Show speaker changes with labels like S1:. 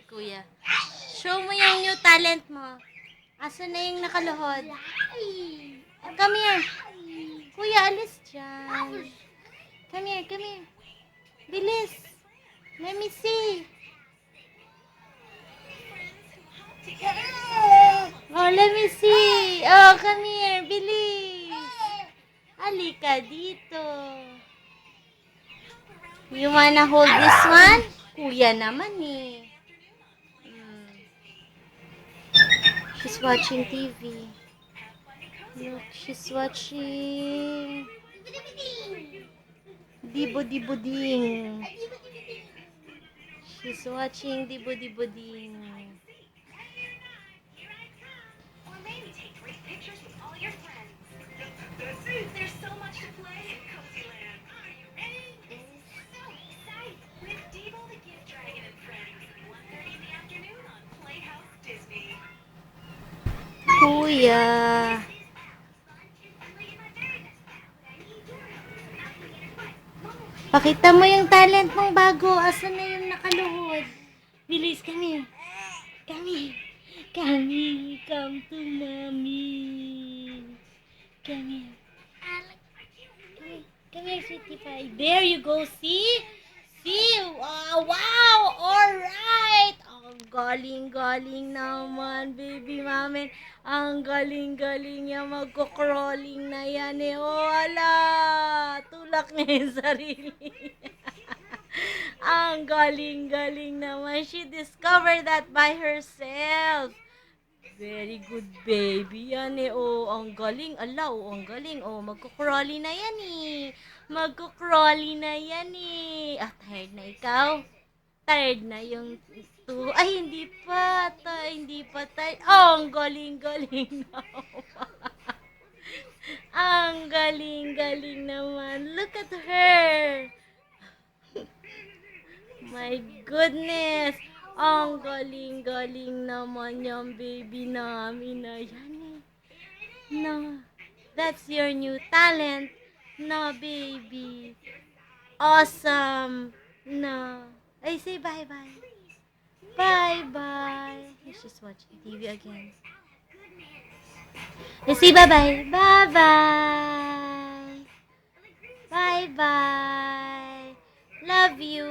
S1: kuya. Show mo yung new talent mo. Asan na yung nakaluhod? Come here. Kuya, alis dyan. Come here, come here. Bilis. Let me see. Oh, let me see. Oh, come here. Bilis. Halika dito. You wanna hold this one? Kuya naman eh. She's watching TV. Look, she's watching Dibo Dibo Ding. She's watching Dibo Dibo Ding.
S2: Or maybe take great pictures with all your friends. There's so much to play in Cozy Land. Are you ready? This is so exciting. With Devo the Gift Dragon and Friends, 1:30 in the afternoon on Playhouse Disney.
S1: Kuya. Pakita mo yung talent mong bago. Asan na yung nakaluhod? Bilis, kami. Kami. Kami. Come to mommy. Come here. Come here, sweetie pie. There you go. See? See? Wow! Alright! Ang galing-galing naman, baby mamin. Ang galing-galing niya. Magko-crawling na yan eh. Oh, ala! Tulak niya yung sarili niya. Ang galing-galing naman. She discovered that by herself. Very good baby yan eh. Oh, ang galing. Ala, oh, ang galing. Oh, magko-crawly na yan eh. Magko-crawly na yan eh. Ah, tired na ikaw? Tired na yung two. Ay, hindi pa. Hindi pa tired. Oh, ang galing-galing naman. Ang galing-galing naman. Look at her. My goodness. Ang galing-galing naman yung baby namin na yan eh. No. That's your new talent. No, baby. Awesome. No. Ay, say bye-bye. Bye-bye. She's watching TV again. Ay, say bye-bye. Bye-bye. Bye-bye. Love you.